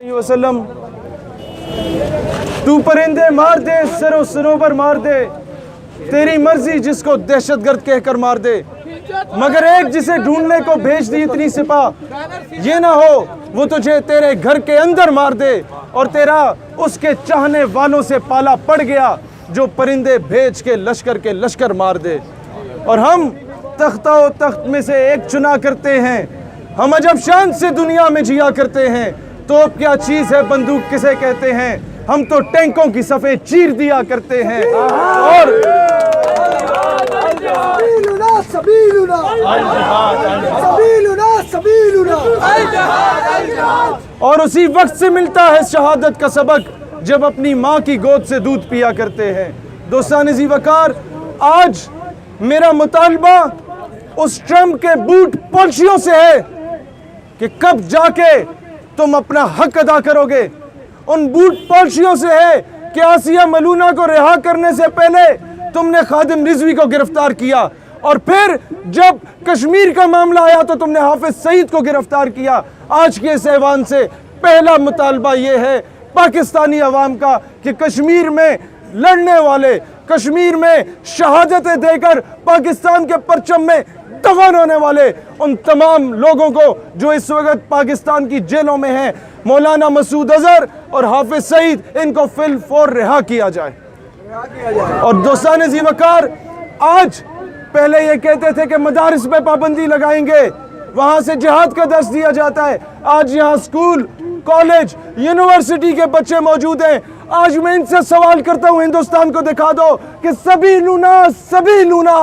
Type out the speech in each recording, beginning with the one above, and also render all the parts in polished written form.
वसल्लम, तू परिंदे मार दे, सरो सरोवर मार दे, तेरी मर्जी जिसको दहशतगर्द कहकर मार दे, मगर एक जिसे ढूंढने को भेज दी इतनी सिपाह, ये ना हो वो तुझे तेरे घर के अंदर मार दे और तेरा उसके चाहने वालों से पाला पड़ गया जो परिंदे भेज के लश्कर मार दे। और हम तख्ता व तख्त में से एक चुना करते हैं, हम अजब शान से दुनिया में जिया करते हैं, तो क्या चीज है बंदूक किसे कहते हैं, हम तो टैंकों की सफ़े चीर दिया करते हैं। और उसी वक्त से मिलता है शहादत का सबक जब अपनी माँ की गोद से दूध पिया करते हैं। दोस्तान ज़ी वक़ार, आज मेरा मुतालबा उस ट्रम्प के बूट पॉलिसियों से है कि कब जाके तुम अपना हक अदा करोगे। उन बूट पॉलिसियों से है कि आसिया मलूना को रिहा करने से पहले तुमने खादिम रिजवी को गिरफ्तार किया और फिर जब कश्मीर का मामला आया तो तुमने हाफिज सईद को गिरफ्तार किया। आज के इस ऐवान से पहला मुतालबा ये है पाकिस्तानी अवाम का कि कश्मीर में लड़ने वाले, कश्मीर में शहादतें देकर पाकिस्तान के परचम में दफन होने वाले उन तमाम लोगों को जो इस वक्त पाकिस्तान की जेलों में हैं, मौलाना मसूद अजहर और हाफिज सईद, इनको फिल फौर रिहा किया जाए। और दोस्तान ज़ी वक़ार, आज पहले ये कहते थे कि मदारिस पे पाबंदी लगाएंगे, वहाँ से जिहाद का दर्स दिया जाता है। आज यहाँ स्कूल, कॉलेज, यूनिवर्सिटी के बच्चे मौजूद हैं। आज मैं इनसे सवाल करता हूँ, हिंदुस्तान को दिखा दो कि सभी लूना सभी लूना,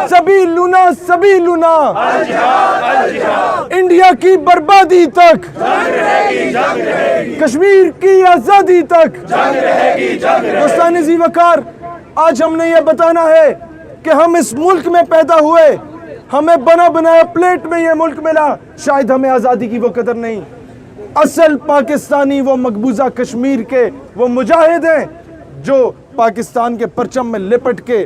सभी लूना सभी लूना, इंडिया की बर्बादी तक, कश्मीर की आजादी तक। दोस्तान ज़ी वक़ार, आज हमने ये बताना है कि हम इस मुल्क में पैदा हुए, हमें बना बनाया प्लेट में ये मुल्क मिला, शायद हमें आज़ादी की वो कदर नहीं। असल पाकिस्तानी वो मकबूजा कश्मीर के वो मुजाहिद हैं जो पाकिस्तान के परचम में लिपट के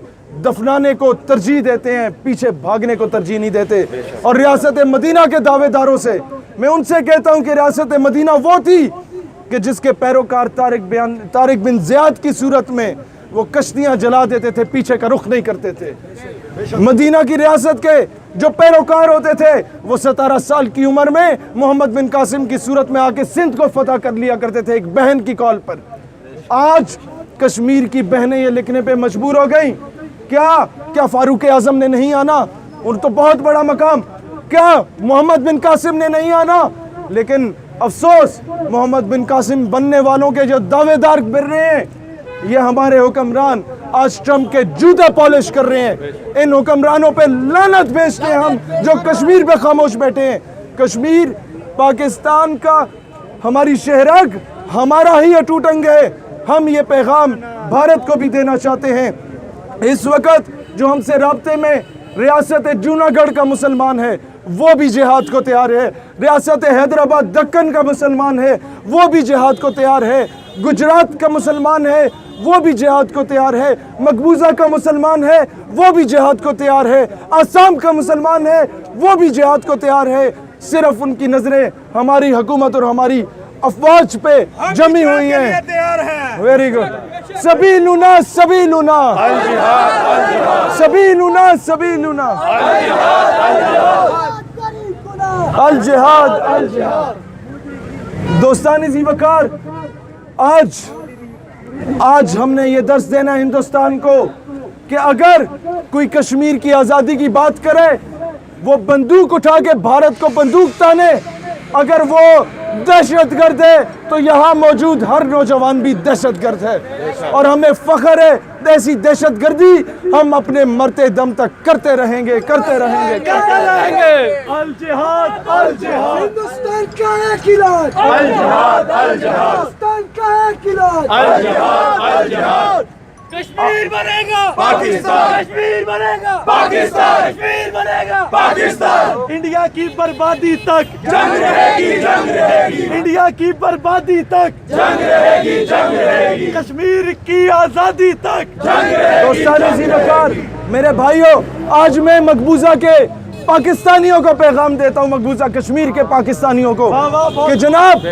दफनाने को तरजीह देते हैं, पीछे भागने को तरजीह नहीं देते। और रियासत मदीना के दावेदारों से मैं उनसे कहता हूं कि रियासत मदीना वो थी कि जिसके पैरोकार तारिक बिन ज़ियाद की सूरत में वो कश्तियां जला देते थे, पीछे का रुख नहीं करते थे। मदीना की रियासत के जो पैरोकार होते थे वो 17 साल की उम्र में मोहम्मद बिन कासिम की सूरत में आके सिंध को फतह कर लिया करते थे, एक बहन की कॉल पर। आज कश्मीर की बहनें ये लिखने पे मजबूर हो गई, क्या फारूक आजम ने नहीं आना, उन तो बहुत बड़ा मकाम, क्या मोहम्मद बिन कासिम ने नहीं आना। लेकिन अफसोस, मोहम्मद बिन कासिम बनने वालों के जो दावेदार बिर रहे हैं, ये हमारे हुक्मरान आज ट्रम्प के जूते पॉलिश कर रहे हैं। इन हुक्मरानों पे लानत भेजते हैं हम जो कश्मीर पे खामोश बैठे हैं। कश्मीर पाकिस्तान का हमारी शहरग, हमारा ही अटूट अंग है। हम ये पैगाम भारत को भी देना चाहते हैं। इस वक्त जो हमसे राब्ते में रियासत जूनागढ़ का मुसलमान है वो भी जिहाद को तैयार है, रियासत हैदराबाद दक्कन का मुसलमान है वो भी जिहाद को तैयार है, गुजरात का मुसलमान है वो भी जिहाद को तैयार है, मकबूजा का मुसलमान है वो भी जिहाद को तैयार है, आसाम का मुसलमान है वो भी जिहाद को तैयार है। सिर्फ उनकी नजरें हमारी हुकूमत और हमारी अफवाज पे जमी हुई हैं। Very good. सभी लूना सभी लूना, सभी लूना सभी लूना, अल जिहाद अल जिहाद। दोस्तान ज़ी वक़ार, आज हमने ये दर्स देना हिंदुस्तान को कि अगर कोई कश्मीर की आज़ादी की बात करे, वो बंदूक उठा के भारत को बंदूक ताने, अगर वो दहशतगर्द है तो यहाँ मौजूद हर नौजवान भी दहशतगर्द है। और हमें फख्र है ऐसी दहशतगर्दी हम अपने मरते दम तक करते रहेंगे, करते रहेंगे, करते रहेंगे। अल जिहाद अल जिहाद, हिंदुस्तान का एक इलाज, अल जिहाद अल जिहाद, हिंदुस्तान का एक इलाज, अल जिहाद अल जिहाद। कश्मीर बनेगा पाकिस्तान, कश्मीर बनेगा पाकिस्तान, कश्मीर बनेगा पाकिस्तान। इंडिया की बर्बादी तक जंग रहेगी, जंग रहेगी, इंडिया की बर्बादी तक, जंग रहेगी, जंग रहेगी, कश्मीर की आज़ादी तक, जंग रहेगी। दोस्तान ज़ी वक़ार, मेरे भाइयों, आज मैं मकबूजा के पाकिस्तानियों को पैगाम देता हूँ, मकबूजा कश्मीर के पाकिस्तानियों को, कि जनाब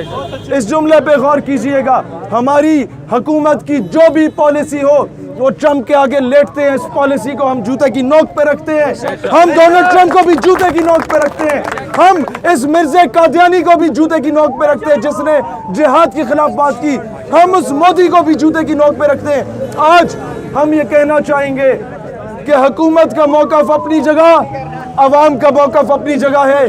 इस जुमले पे गौर कीजिएगा। हमारी हुकूमत की जो भी पॉलिसी हो वो ट्रम्प के आगे लेटते हैं, इस पॉलिसी को हम जूते की नोक पे रखते हैं। हम डोनाल्ड ट्रम्प को भी जूते की नोक पे रखते हैं। हम इस मिर्ज़ा कादियानी को भी जूते की नोक पे रखते हैं जिसने जिहाद के खिलाफ बात की। हम उस मोदी को भी जूते की नोक पे रखते हैं। आज हम ये कहना चाहेंगे कि हुकूमत का मौक़िफ़ अपनी जगह, अवाम का मौक़िफ़ अपनी जगह है।